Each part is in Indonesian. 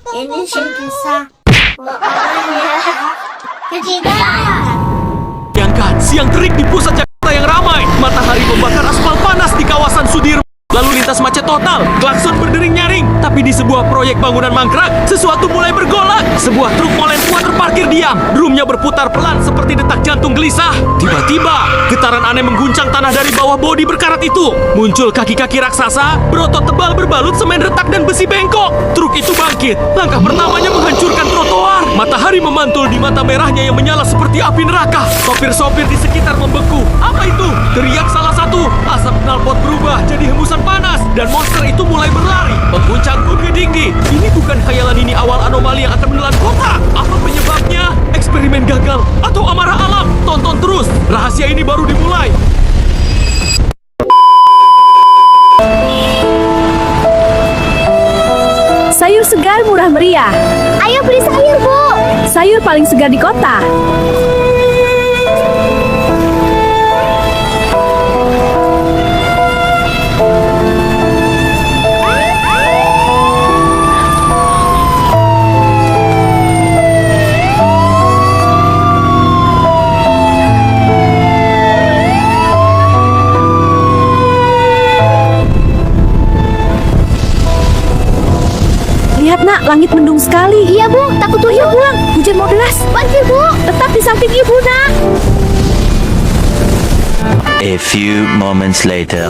Ini sih kisah orangnya kecelakaan. Bayangkan siang terik di pusat Jakarta yang ramai. Matahari membakar aspal panas di kawasan Sudirman. Lalu lintas macet total, klakson berdering nyaring. Tapi di sebuah proyek bangunan mangkrak, sesuatu mulai bergolak. Sebuah truk molen tua terparkir diam. Drumnya berputar pelan seperti detak jantung gelisah. Tiba-tiba, getaran aneh mengguncang tanah dari bawah bodi berkarat itu. Muncul kaki-kaki raksasa, berotot tebal berbalut semen retak dan besi bengkok. Truk itu bangkit. Langkah pertamanya menghancurkan trotoar. Matahari memantul di mata merahnya yang menyala seperti api neraka. Sopir-sopir di sekitar membeku. Apa itu? Teriak salah satu. Asap knalpot berubah jadi hembusan panas dan monster itu mulai berlari mengguncang bukit tinggi. Ini bukan khayalan, ini awal anomali yang akan menelan kota. Apa penyebabnya? Eksperimen gagal atau amarah alam? Tonton terus, rahasia ini baru dimulai. Sayur segar murah meriah. Ayo beli sayur, Bu. Sayur paling segar di kota. Lihat nak, langit mendung sekali. Iya, Bu. Takut Ayo tuyul. pulang, hujan mau deras. Bantu, Bu. Tetap di samping ibu nak. A few moments later.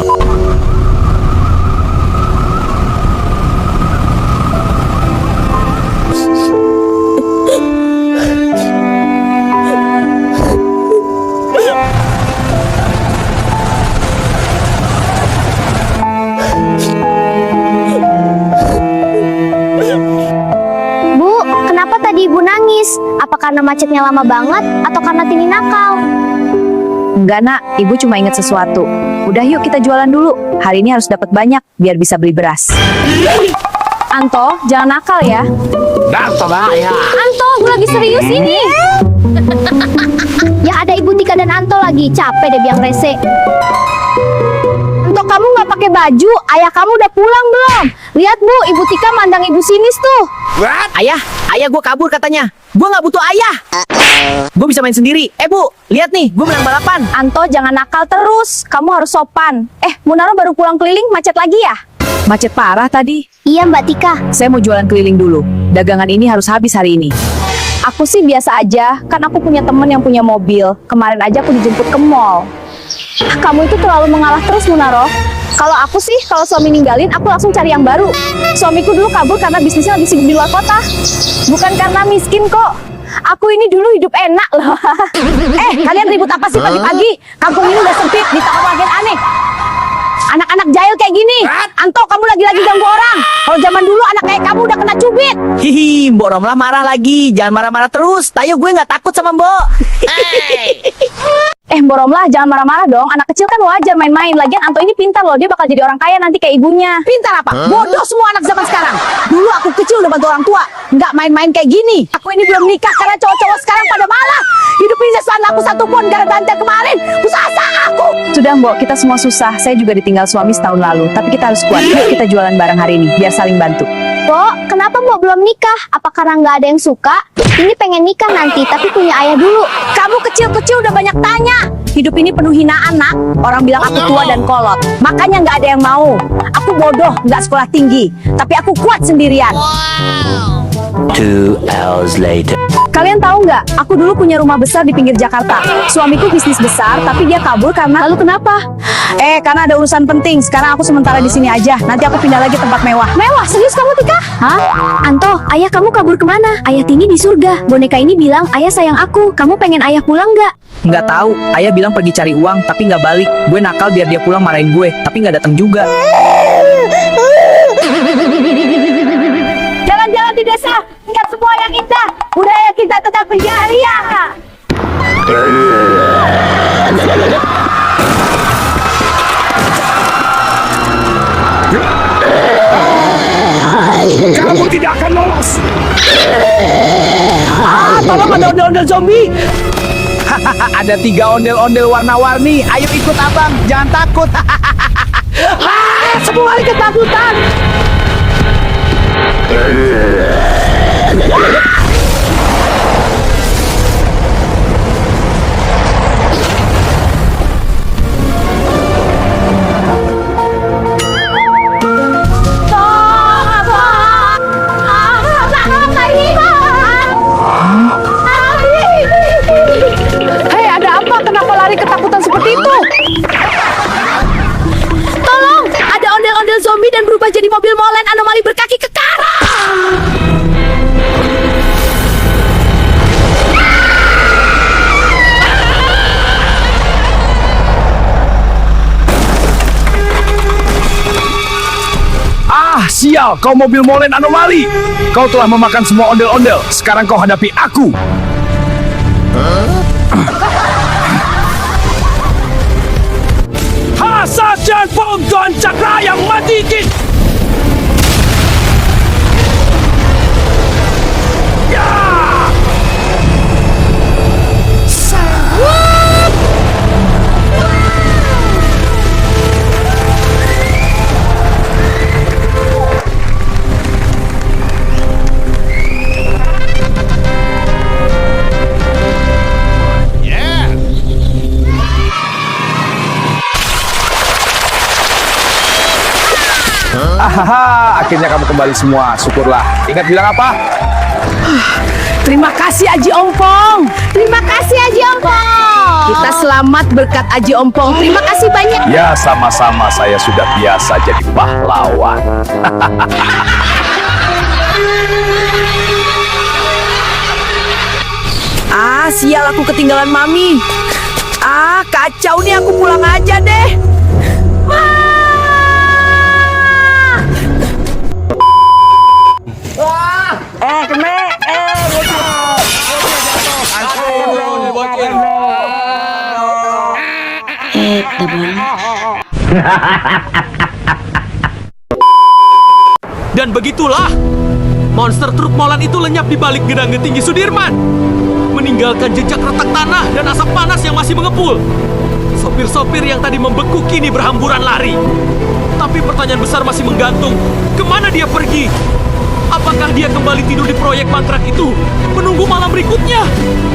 Bu, kenapa tadi Ibu nangis? Apa karena macetnya lama banget atau karena Tini nakal? Enggak nak, ibu cuma ingat sesuatu. Udah yuk kita jualan dulu. Hari ini harus dapat banyak biar bisa beli beras. Anto, jangan nakal ya. Anto, gue lagi serius ini. Ya ada Ibu Tika dan Anto lagi. Capek deh biang rese. Anto, kamu nggak pakai baju? Ayah kamu udah pulang belum? Lihat Bu, Ibu Tika mandang Ibu sinis tuh. Ayah gue kabur katanya. Gue nggak butuh ayah. Gue bisa main sendiri. Bu, lihat nih, gue menang balapan. Anto, jangan nakal terus. Kamu harus sopan. Munaro baru pulang keliling, macet lagi ya? Macet parah tadi. Iya Mbak Tika. Saya mau jualan keliling dulu. Dagangan ini harus habis hari ini. Aku sih biasa aja, kan aku punya temen yang punya mobil. Kemarin aja aku dijemput ke mall. Kamu itu terlalu mengalah terus, Munaro. Kalau aku sih, kalau suami ninggalin, aku langsung cari yang baru. Suamiku dulu kabur karena bisnisnya lagi sibuk di luar kota. Bukan karena miskin kok. Aku ini dulu hidup enak loh. Kalian ribut apa sih pagi-pagi? Kampung ini udah sempit, ditambah bagian aneh. Anak-anak jahil kayak gini. Anto, kamu lagi-lagi ganggu orang. Kalau zaman dulu anak kayak kamu udah kena cubit. Hihi, Mbok Romlah marah lagi. Jangan marah-marah terus. Tayo, gue nggak takut sama Mbok. Mbok Romlah, jangan marah-marah dong. Anak kecil kan wajar main-main. Lagian Anto ini pintar loh. Dia bakal jadi orang kaya nanti kayak ibunya. Pintar apa? Bodoh semua anak zaman sekarang. Dulu aku kecil udah bantu orang tua. Nggak main-main kayak gini. Aku ini belum nikah karena cowok-cowok sekarang pada malah. Hidup ini sesuatu aku satu pun gara bantai kemarin. Pusasa aku. Sudah Mbok, kita semua susah. Saya juga ditinggal suami setahun lalu. Tapi kita harus kuat. Yuk kita jualan bareng hari ini. Biar saling bantu. Mbok, kenapa Mbok belum nikah? Apa karena nggak ada yang suka? Ini pengen nikah nanti, tapi punya ayah dulu. Kamu kecil-kecil udah banyak tanya. Hidup ini penuh hinaan, nak. Orang bilang aku tua dan kolot. Makanya nggak ada yang mau. Aku bodoh, nggak sekolah tinggi. Tapi aku kuat sendirian. 2 hours later. Kalian tahu nggak? Aku dulu punya rumah besar di pinggir Jakarta. Suamiku bisnis besar, tapi dia kabur karena... Lalu kenapa? Karena ada urusan penting. Sekarang aku sementara di sini aja. Nanti aku pindah lagi tempat mewah. Mewah, serius kamu Tika? Hah? Anto, ayah kamu kabur kemana? Ayah Tini di surga. Boneka ini bilang, ayah sayang aku. Kamu pengen ayah pulang nggak? Nggak tahu. Ayah bilang pergi cari uang, tapi nggak balik. Gue nakal biar dia pulang marahin gue, tapi nggak datang juga. Jalan-jalan di desa, lihat semua yang indah. Budaya kita tetap berjaya. Kamu tidak akan lolos. Tolong, ada ondel-ondel zombie. Ada 3 ondel-ondel warna-warni. Ayo ikut abang, jangan takut. Semua ketakutan. Hei, ada apa? Kenapa lari ketakutan seperti itu? Tolong, ada ondel-ondel zombie dan berubah jadi mobil molen anomali berkaki kekara. Ah, sial, kau mobil molen anomali. Kau telah memakan semua ondel-ondel. Sekarang kau hadapi aku. Hasajan bom Tuan Cakra yang matikin. Ya! Ahaha, akhirnya kamu kembali semua. Syukurlah. Ingat bilang apa? Terima kasih Aji Ompong. Terima kasih Aji Ompong. Kita selamat berkat Aji Ompong. Terima kasih banyak. Ya, sama-sama. Saya sudah biasa jadi pahlawan. Ah, sial aku ketinggalan Mami. Ah, kacau nih, aku pulang aja deh. Dan begitulah, monster truk molen itu lenyap di balik gedang tinggi Sudirman, meninggalkan jejak retak tanah dan asap panas yang masih mengepul. Sopir-sopir yang tadi membeku kini berhamburan lari. Tapi pertanyaan besar masih menggantung, kemana dia pergi? Apakah dia kembali tidur di proyek mangkrak itu, menunggu malam berikutnya?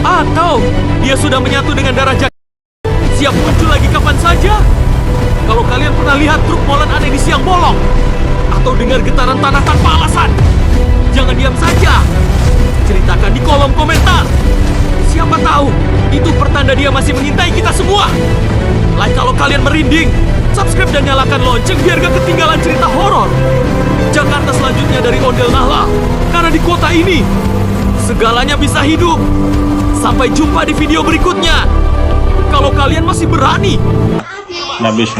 Atau dia sudah menyatu dengan darah Jack, siap muncul lagi kapan saja? Kalau kalian pernah lihat truk molen aneh di siang bolong, atau dengar getaran tanah tanpa alasan, jangan diam saja. Ceritakan di kolom komentar. Siapa tahu, itu pertanda dia masih mengintai kita semua. Like kalau kalian merinding, subscribe dan nyalakan lonceng biar gak ketinggalan cerita horor. Jakarta selanjutnya dari Ondel Nahla, karena di kota ini segalanya bisa hidup. Sampai jumpa di video berikutnya. Kalau kalian masih berani. Nabis